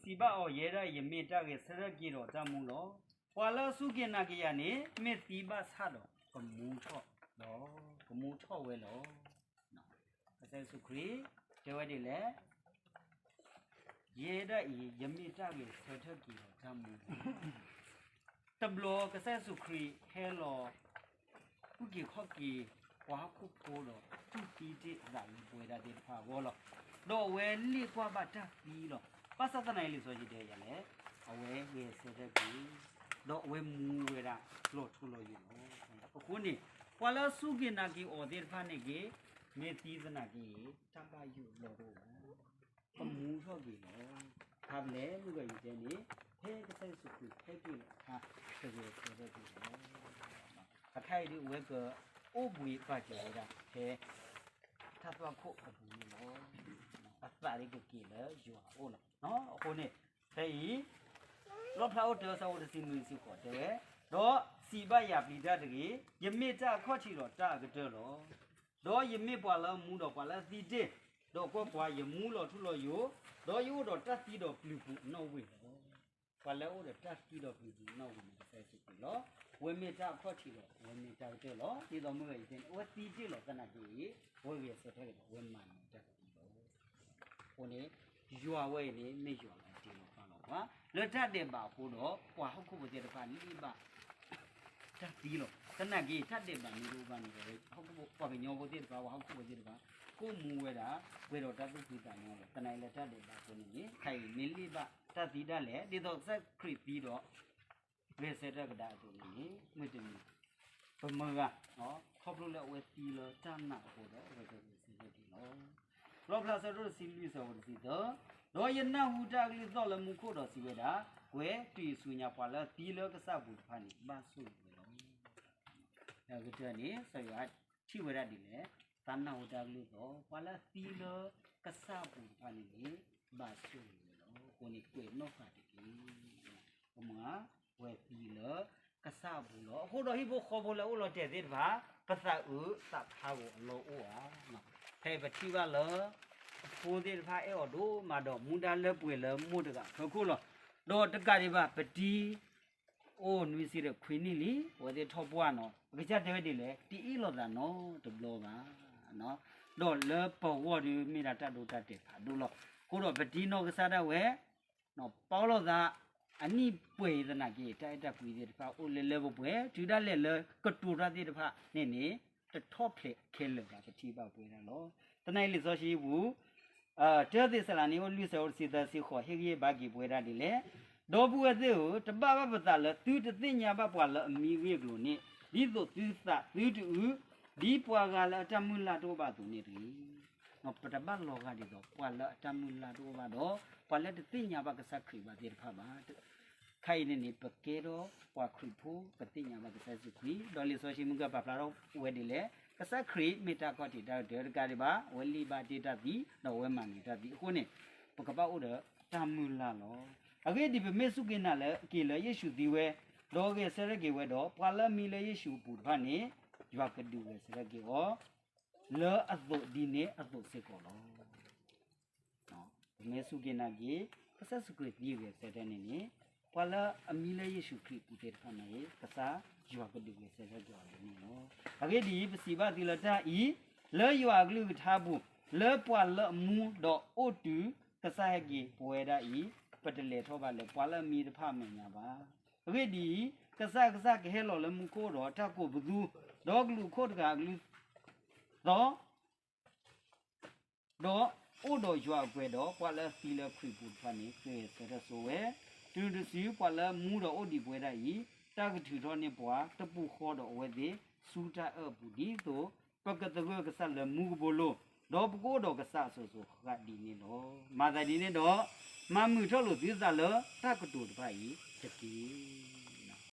စီပါအော်ရဲရရမေတကစရကြီးတော့တမှုလို့ပွာလစုကိနာကရနေမေစီပါဆတော့ကမူချော့တော့ကမူချော့ဝဲလို့နော်အစဲစုခရီတဲဝဲဒီလေရဲရရမေတကစရကြီးတော့တမှုတဘလကစဲစုခရီဟဲလောခုကြီးခော့ကြီးဝါခုဖိုးတော့သူတီတိဇာလပွေတာဒီဖာဝေါ်လို့တော့ဝဲလိကွာပါတပြီးတော့ပါစတနိုင်လိဆိုကြည့်တယ်ရလေအဝဲဝဲစတဲ့ကြီးတော့ဝဲမူဝဲတာလို့ထူလို့ရလို့အခုနေပွာလာစုကိနာကီအော်ဒီဖာနေကြီးမေတီးစနာကြီးတပါယူလို့တော့ကမူဆော့ကြီးလို့ဟာလေလူကယူတဲ့နေဟဲကဆိုင်စုခုဟဲပြီဟာတကယ်ဆိုတဲ့ကြီးလို့အထိုက်ဒီဝဲကအိုဘူပါကြရတာဟဲထပ်တော့ခုအဘူလို့အစရိကကြီးလေယူအောင်လို့နော်အခုနေဟဲ့လောဖလာတော့ဆောက်တဲ့စီမီစီခေါ်တယ်တော့စီပရပလီတတကြီးယမေကြခေါ်ချီတော့တာကတော့တော့ယမေပွာလာမူတော့ပွာလာစီတဲ့တော့ကွာပွာယမူလို့ထုလို့ယူတော့ယူတော့တက်စီတော့ပလူပူနော်ဝေတော့ပွာလာတော့တက်စီတော့ပလူပူနော်ဝေတဲ့စီပြီလို့ဝေမေကြခေါ်ချီတော့ဝေမေကြတဲ့လို့ဒီတော့မျိုးရင်ဝေစီတဲ့လို့တနကြီးဝေရဆက်တဲ့ဝေမှန်တဲ့ပြီလို့ဟိုနေရွာဝဲနေမေရွာတယ်လို့ခေါ်တော့ကွာလက်ထက်တဲ့ပါဟိုတော့ကွာဟုတ်ခုပဲတဲ့ပါလိပါတက်တီးလို့တနကြီးထက်တဲ့ပါနေလို့ပါနေတယ်ဟုတ်ခုပွားပြညောဖို့တဲ့ပါဟုတ်ခုပဲတဲ့ပါကိုမူဝဲတာဝဲတော့တသုခိတန်ရောတနိုင်လက်ထက်တဲ့ပါကိုနေခိုင်နေလိပါတက်တီးတက်လေဒီတော့ဆက်ခရစ်ပြီးတော့ဝဲဆက်တဲ့ကဒါဆိုနေမတင်ဘမကနော်ခေါပလို့လဲဝဲတီလို့တန်းနာဟိုတော့ဝဲတဲ့စီစီဒီနော်လောပလာဆရိုစီလီဆိုဒီတော့ယနာဟူတာကလေးတော့လည်းမခုတော့စီဝဲတာကွဲတီဆူညာပွာလာတီလောကစဘူးဖာနေမဆူလို့အဲ့ဒါနေဆရာထိဝရဒီလေတဏ္ဍဟူတာကလေးတော့ပွာလာတီလောကစဘူးဖာနေမဆူလို့ကိုနေကွဲနော့ဖာတကြီးဘမဝဲတီလောကစဘူးလို့ဟိုတော့ဟိဘခေါ်ဖို့လို့လို့တဲ့သေးပါပစဥစခါကိုအလောဩอ่ะနော်ထဲပတိပါလောဖိုးတဲ့ဖာအဲ့တော့မတော့မူတာလက်ပွေလဲမို့တကခုလောတော့တကတိပါပတိအိုနွေစီရခွေနီလီဝဲတဲ့ထောပွားနော်အကြတဲ့ဒီလေတီအီလောတာနော်တဘလောပါနော်တော့လဲပေါ်ဝဒီမိတာတတ်လို့တတ်တယ်ဖာတို့လောကိုတော့ပတိနောကစားတဲ့ဝဲနော်ပေါလို့သာအနိပွေသနာကြီးတိုက်တက်ကွေတဲ့ဖာအိုလဲလဲပွဲဒူတလဲလဲကတူရတဲ့ဖာနေတထော့ဖလေခဲလဲတာပတိပါပွေတယ်နော်တနိုင်လိဆိုရှိဘူးတဲသစ္စလာနီကိုလူစောစီသစီခေါ်ဟေကြီးဘာကြီးပွဲတာဒီလေဒေါ်ဘူးအသေးကိုတပပပတလဲသူတသိညာဘပွာလဲအမီဝေကလို့နေဒီတို့သူသသူတူဒီပွာကလဲအတမူလာတော့ပါသူနေတယ်နော်ပတပတ်လောကဒီတော့ပွာလဲအတမူလာတော့ပါတော့ပွာလဲတသိညာဘကစခိပါဒီဖာပါခိုင်နေပကေတော့ပွာခရီဖို့ပသိညာဘကစစခိဒေါ်လီဆိုရှိမှုကပပလာတော့ဝဲဒီလေကစခရီမီတာကောတီတာဒေရကာဒီပါဝလီပါတီတာဒီတော့ဝဲမန်နေတာဒီအခုနေပကပအိုဒတာမူလာလောအခုဒီပမေစုကိနာလေကေလေယေရှုဒီဝဲလောကေဆရကေဝဲတော့ပွာလမီလေယေရှုပူဖာနေရွာကဒူဝဲဆရကေဟောလောအသုဒီနေအသုစေကောလောနော်မေစုကိနာကြီးကစစခရီဒီဝဲဆတဲ့နေနေပွာလအမီလေယေရှုခရစ်ပူတဲ့ဖာနေကစားရွာကဒူဝဲဆရကြော်နေနော်အခုဒီပစီပါတီလတာဤလေရွာကလူထားဘူးလေပွာလမူတော့အိုတူကစားကြီးပွဲတာဤပတလေထောပါလေပွာလမီတဖမညာပါအခုဒီကစားကဟဲလော်လမူကိုတော့တက်ကိုဘသူတော့ကလူခို့တကကလူတော့အိုတော့ရွာကွယ်တော့ပွာလစီလခရီပူဖာနေဆွေဆရဆိုဝဲတူတူစီပွာလမူတော့အိုဒီပွဲတာဤတကထူတော့နေပွာတပူခေါ်တော့ဝဲဒီစူတာအပူဒီတော့ပကတကွကဆလမူဘလို့တော့ပကိုတော့ကဆဆိုခတ်ဒီနေတော့မာသာဒီနေတော့မမှုထော့လို့သစ္စာလတကတူတပိုက်တကီ